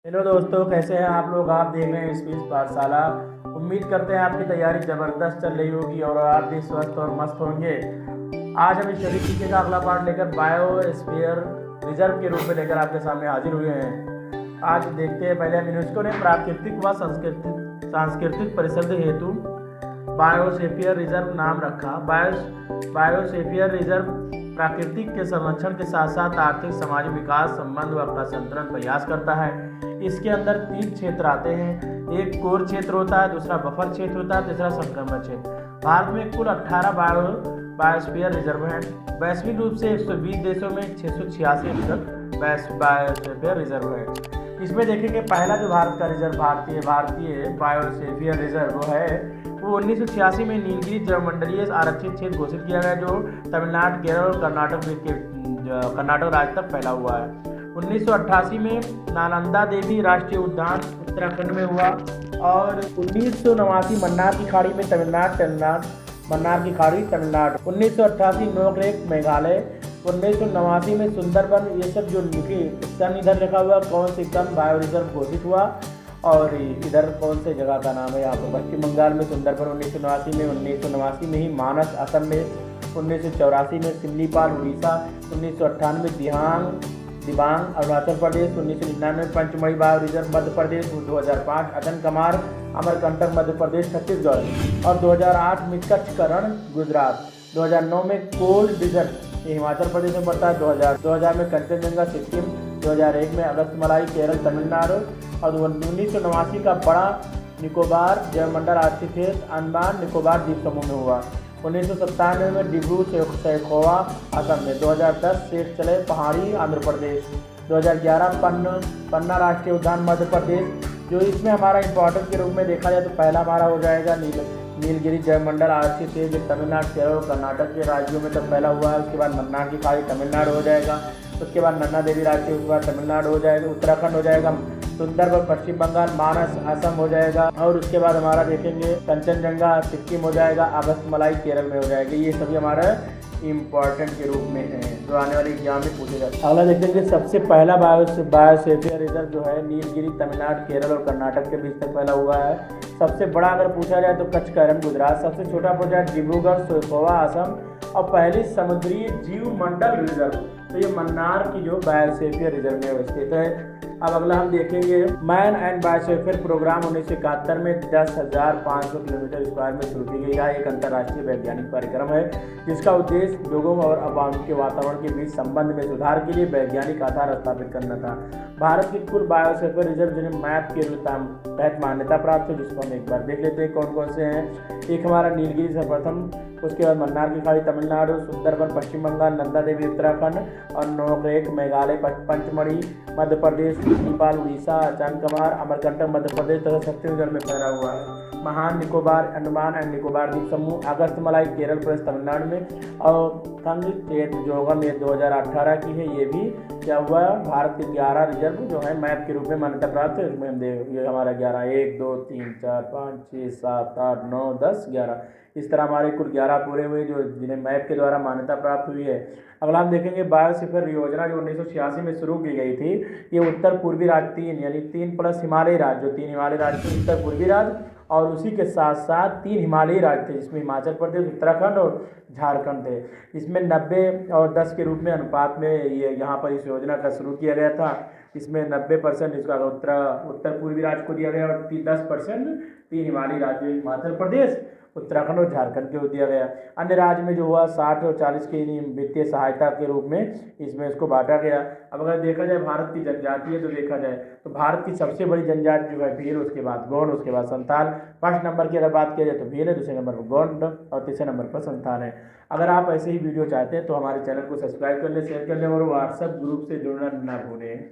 Hello दोस्तों, कैसे हैं आप लोग। आप देख रहे हैं स्पीच पाठशाला। उम्मीद करते हैं आपकी तैयारी ज़बरदस्त चल रही होगी और आप भी स्वस्थ और मस्त होंगे। आज हम इस शरीर टीके का अगला पार्ट लेकर बायोस्फीयर रिजर्व के रूप में लेकर आपके सामने हाजिर हुए हैं। आज देखते हैं, पहले हम यूनेस्को ने प्राकृतिक व सांस्कृतिक परिषद हेतु बायोस्फीयर रिजर्व नाम रखा। बायोस्फीयर रिजर्व प्राकृतिक के संरक्षण के साथ साथ आर्थिक सामाजिक विकास संबंध व संतुलन प्रयास करता है। इसके अंदर 3 क्षेत्र आते हैं। एक कोर क्षेत्र होता है, दूसरा बफर क्षेत्र होता है, तीसरा संक्रमण क्षेत्र। भारत में कुल 18 बायोस्फीयर रिजर्व हैं। वैश्विक रूप से 120 देशों में 686 बायोस्फीयर रिजर्व है। इसमें देखेंगे, पहला जो भारत का रिजर्व भारतीय बायोस्फीयर रिजर्व है वो 1986 में नीलगिरी जलमंडलीय आरक्षित क्षेत्र घोषित किया गया, जो तमिलनाडु, केरल और कर्नाटक राज्य तक फैला हुआ है। 1988 में नालंदा देवी राष्ट्रीय उद्यान उत्तराखंड में हुआ और 1989 मन्नार की खाड़ी में मन्नार की खाड़ी तमिलनाडु। 1988 नोकरेक मेघालय। 1989 में सुंदरबन। ये सब जो लिखी सन इधर लिखा हुआ कौन सी सन बायो रिजर्व घोषित हुआ और इधर कौन से जगह का नाम है यहाँ पर। पश्चिम बंगाल में सुंदरबन 1989 में। 1989 में ही मानस असम में। 1984 में सिमलीपाल उड़ीसा। 1998 दिबांग अरुणाचल प्रदेश। 1999 Pachmarhi bio reserve Madhya Pradesh. 2005 अदन कमार अमरकंटक मध्य प्रदेश छत्तीसगढ़ और 2008 में कच्छकरण गुजरात। 2009 में कोल्ड डिजर्ट ये हिमाचल प्रदेश में पड़ता है। 2000 में कंचनजंगा सिक्किम। 2001 में अगस्तमलाई केरल तमिलनाडु और 1989 का बड़ा निकोबार जलमंडल आरक्षित क्षेत्र अंडमान निकोबार द्वीप समूह में हुआ। 1997 में डिब्रू सैखोवा असम में। 2010 शेख चले पहाड़ी आंध्र प्रदेश। 2011 पन्ना राष्ट्रीय उद्यान मध्य प्रदेश। जो इसमें हमारा इंपॉर्टेंट के रूप में देखा जाए तो पहला हमारा हो जाएगा नीलगिरी जलमंडल आरक्षित क्षेत्र, जो तमिलनाडु, केरल और कर्नाटक के राज्यों में तक फैला हुआ है। उसके बाद मन्नार की खाड़ी तमिलनाडु हो जाएगा। उसके बाद नन्दा देवी राष्ट्रीय, उसके बाद तमिलनाडु हो जाएगा, उत्तराखंड हो जाएगा, सुंदरबन पश्चिम बंगाल, मानस असम हो जाएगा और उसके बाद हमारा देखेंगे कंचनजंगा सिक्किम हो जाएगा, अगस्तमलाई केरल में हो जाएगा। ये सभी हमारा इम्पॉर्टेंट के रूप में है जो आने वाले एग्जाम में पूछे जाते हैं। अगला देखेंगे, सबसे पहला बायोस्फीयर रिजर्व जो है नीलगिरी तमिलनाडु, केरल और कर्नाटक के बीच तक फैला हुआ है। सबसे बड़ा अगर पूछा जाए तो कच्छकरण गुजरात। सबसे छोटा पूछा जाए डिब्रूगढ़ सैखोवा असम और पहली समुद्री जीव मंडल रिजर्व तो ये मन्नार की जो बायोस्फीयर रिजर्व में स्थित है। अब अगला हम देखेंगे, मैन एंड बायोस्फीयर प्रोग्राम 1971 में 10,500 किलोमीटर स्क्वायर में शुरू की गई है। एक अंतर्राष्ट्रीय वैज्ञानिक कार्यक्रम है जिसका उद्देश्य लोगों और आवाम के वातावरण के बीच संबंध में सुधार के लिए वैज्ञानिक आधार स्थापित करना था। भारत की कुल बायोस्फीयर रिजर्व जिन्हें मैप के तहत मान्यता प्राप्त है, जिसको हम एक बार देख लेते हैं कौन कौन से हैं। एक हमारा नीलगिरी सर्वप्रथम, उसके बाद मन्नार की खाड़ी तमिलनाडु, सुंदरबन पश्चिम बंगाल, नंदा देवी उत्तराखंड और नोकरेक मेघालय, पंचमढ़ी मध्य प्रदेश, नेपाल उड़ीसा, अचानकमार अमरकंटक मध्य प्रदेश तथा छत्तीसगढ़ में फैला हुआ है। महान निकोबार अंडमान एंड निकोबार द्वीप समूह, अगस्तमलाई केरल प्रदेश तमिलनाडु में और जोगम ये 2018 की है। ये भी क्या हुआ, भारत के 11 रिजर्व जो है मैप के रूप में मान्यता प्राप्त है। इसमें हम ये हमारा 11 1 2 3 4 5 6 7 8 9 10 11 इस तरह हमारे कुल 11 पूरे हुए जो जिन्हें मैप के द्वारा मान्यता प्राप्त हुई है। अगला हम देखेंगे, बायोस्फीयर योजना जो 1986 में शुरू की गई थी। ये उत्तर पूर्वी राज्य 3 यानी 3 प्लस हिमालयी राज्य, जो 3 हिमालयी राज्य उत्तर पूर्वी राज्य और उसी के साथ साथ 3 हिमालयी राज्य थे जिसमें हिमाचल प्रदेश, उत्तराखंड और झारखंड थे। इसमें 90 और 10 के रूप में अनुपात में ये यहाँ पर इस योजना का शुरू किया गया था। इसमें 90% इसका उत्तर पूर्वी राज्य को दिया गया और 10% 3 हिमालयी राज्य हिमाचल प्रदेश, उत्तराखंड और झारखंड को दिया गया। अन्य राज्य में जो हुआ 60 और 40 की वित्तीय सहायता के रूप में इसमें इसको बांटा गया। अब अगर देखा जाए भारत की जनजाति है तो देखा जाए तो भारत की सबसे बड़ी जनजाति जो है भील, उसके बाद गौंड, उसके बाद संथाल। फर्स्ट नंबर की अगर बात किया जाए तो भील है, दूसरे नंबर पर गौंड और तीसरे नंबर पर संथाल है। अगर आप ऐसे ही वीडियो चाहते हैं तो हमारे चैनल को सब्सक्राइब कर लें, शेयर कर लें और व्हाट्सएप ग्रुप से जुड़ना ना भूलें।